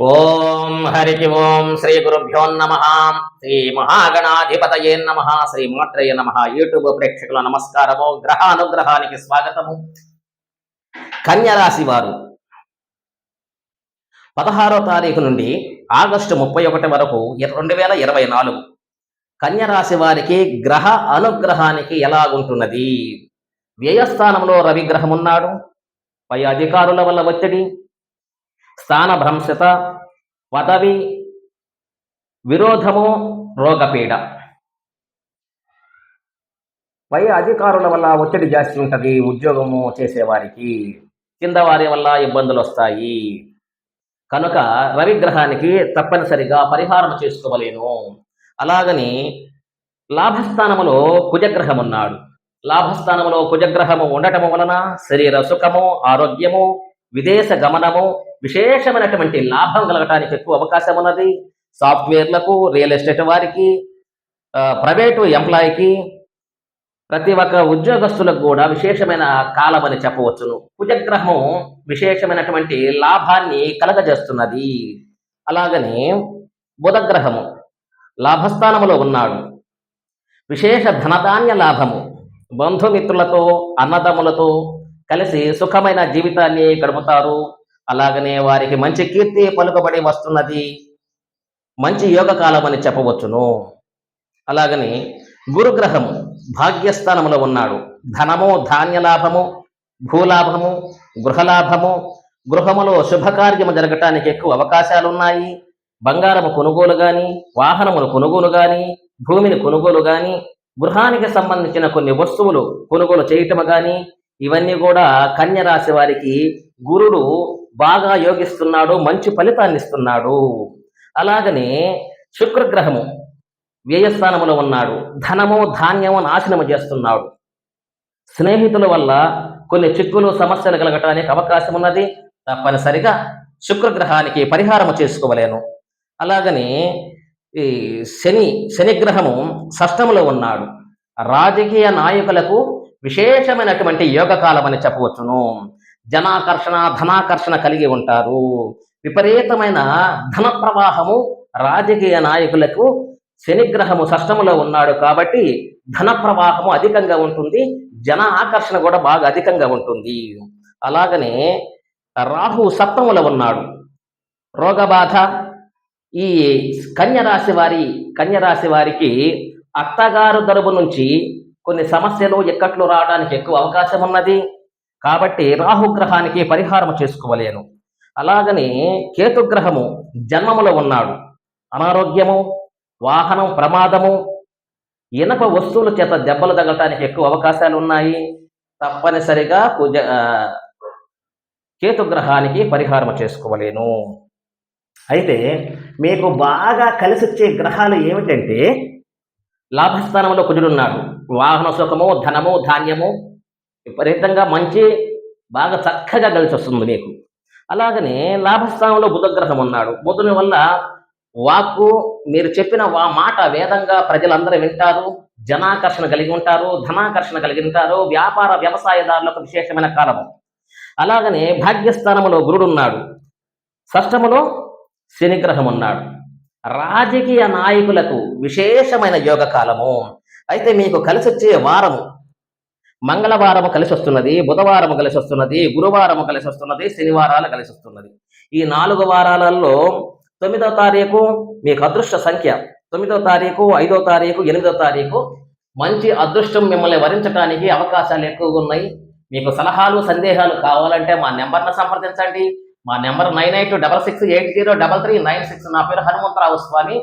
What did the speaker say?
ఓం హరికి ఓం శ్రీ గురుభ్యో నమ. శ్రీ మహాగణాధిపతయే నమ. శ్రీ మాత్రయ నమ. యూట్యూబ్ ప్రేక్షకుల నమస్కారము. గ్రహ అనుగ్రహానికి స్వాగతము. కన్యరాశి వారు 16వ తారీఖు నుండి ఆగస్టు 31 వరకు 2024 కన్యరాశి వారికి గ్రహ అనుగ్రహానికి ఎలాగుంటున్నది? వ్యయస్థానంలో రవి గ్రహం ఉన్నాడు. పై అధికారుల వల్ల ఒత్తిడి, స్థాన భ్రంశత, పదవి విరోధము, రోగపీడ. పై అధికారుల వల్ల ఒత్తిడి జాస్తి ఉంటుంది. ఉద్యోగము చేసేవారికి కింద వారి వల్ల ఇబ్బందులు వస్తాయి. కనుక రవిగ్రహానికి తప్పనిసరిగా పరిహారం చేసుకోవలేను. అలాగని లాభస్థానములో కుజగ్రహం ఉన్నాడు. లాభస్థానములో కుజగ్రహము ఉండటము వలన శరీర సుఖము, ఆరోగ్యము, విదేశ గమనము, విశేషమైనటువంటి లాభం కలగటానికి ఎక్కువ అవకాశం ఉన్నది. సాఫ్ట్వేర్లకు, రియల్ ఎస్టేట్ వారికి, ప్రైవేటు ఎంప్లాయీకి, ప్రతి ఒక్క ఉద్యోగస్తులకు కూడా విశేషమైన కాలం అని చెప్పవచ్చును. కుజగ్రహము విశేషమైనటువంటి లాభాన్ని కలగజేస్తున్నది. అలాగని బుధగ్రహము లాభస్థానములో ఉన్నాడు. విశేష ధనధాన్య లాభము, బంధుమిత్రులతో, అన్నదమ్ములతో కలిసి సుఖమైన జీవితాన్ని గడుపుతారు. అలాగనే వారికి మంచి కీర్తి పలుకబడి వస్తున్నది. మంచి యోగ కాలం అని చెప్పవచ్చును. అలాగని గురుగ్రహము భాగ్యస్థానంలో ఉన్నాడు. ధనము, ధాన్య లాభము, భూలాభము, గృహలాభము, గృహములో శుభకార్యము జరగటానికి ఎక్కువ అవకాశాలు ఉన్నాయి. బంగారము కొనుగోలు కానీ, వాహనమును కొనుగోలు కానీ, భూమిని కొనుగోలు కానీ, గృహానికి సంబంధించిన కొన్ని వస్తువులు కొనుగోలు చేయటము కానీ, ఇవన్నీ కూడా కన్య రాశి వారికి గురుడు బాగా యోగిస్తున్నాడు, మంచి ఫలితాన్ని ఇస్తున్నాడు. అలాగనే శుక్రగ్రహము వ్యయస్థానములో ఉన్నాడు. ధనము, ధాన్యము నాశనము చేస్తున్నాడు. స్నేహితుల వల్ల కొన్ని చిక్కులు, సమస్యలు కలగటానికి అవకాశం ఉన్నది. తప్పనిసరిగా శుక్రగ్రహానికి పరిహారము చేసుకోవలేను. అలాగని ఈ శనిగ్రహము షష్టములో ఉన్నాడు. రాజకీయ నాయకులకు విశేషమైనటువంటి యోగ కాలం అని చెప్పవచ్చును. జనాకర్షణ, ధనాకర్షణ కలిగి ఉంటారు. విపరీతమైన ధన ప్రవాహము రాజకీయ నాయకులకు శనిగ్రహము షష్టములో ఉన్నాడు కాబట్టి ధన ప్రవాహము అధికంగా ఉంటుంది. జన ఆకర్షణ కూడా బాగా అధికంగా ఉంటుంది. అలాగనే రాహు సప్తములో ఉన్నాడు. రోగబాధ. ఈ కన్యరాశి వారికి అత్తగారు తరపు నుంచి కొన్ని సమస్యలు, ఇక్కట్లు రావడానికి ఎక్కువ అవకాశం ఉన్నది. కాబట్టి రాహుగ్రహానికి పరిహారం చేసుకోవలేను. అలాగని కేతుగ్రహము జన్మములో ఉన్నాడు. అనారోగ్యము, వాహనం ప్రమాదము, ఇనప వస్తువుల చేత దెబ్బలు తగలటానికి ఎక్కువ అవకాశాలు ఉన్నాయి. తప్పనిసరిగా కేతుగ్రహానికి పరిహారం చేసుకోవలేను. అయితే మీకు బాగా కలిసొచ్చే గ్రహాలు ఏమిటంటే, లాభస్థానంలో కుజుడున్నాడు. వాహన సుఖము, ధనము, ధాన్యము విపరీతంగా మంచి బాగా చక్కగా కలిసి వస్తుంది మీకు. అలాగనే లాభస్థానంలో బుధగ్రహం ఉన్నాడు. బుధుని వల్ల వాక్కు, మీరు చెప్పిన మాట వేదంగా ప్రజలందరూ వింటారు. జనాకర్షణ కలిగి ఉంటారు, ధనాకర్షణ కలిగి ఉంటారు. వ్యాపార వ్యవసాయదారులకు విశేషమైన కాలము. అలాగనే భాగ్యస్థానంలో గురుడున్నాడు. షష్టములో శనిగ్రహం ఉన్నాడు. రాజకీయ నాయకులకు విశేషమైన యోగ కాలము. అయితే మీకు కలిసి వచ్చే వారము మంగళవారము కలిసి వస్తున్నది, బుధవారము కలిసి వస్తున్నది, గురువారము కలిసి వస్తున్నది, శనివారాలు కలిసి వస్తున్నది. ఈ 4 వారాలలో 9వ తారీఖు మీకు అదృష్ట సంఖ్య. 9వ తారీఖు, 5వ తారీఖు, 8వ తారీఖు మంచి అదృష్టం మిమ్మల్ని వరించడానికి అవకాశాలు ఎక్కువగా ఉన్నాయి. మీకు సలహాలు, సందేహాలు కావాలంటే మా నెంబర్ను సంప్రదించండి. మా నెంబర్ 9866803396. నా పేరు హనుమంతరావు స్వామి.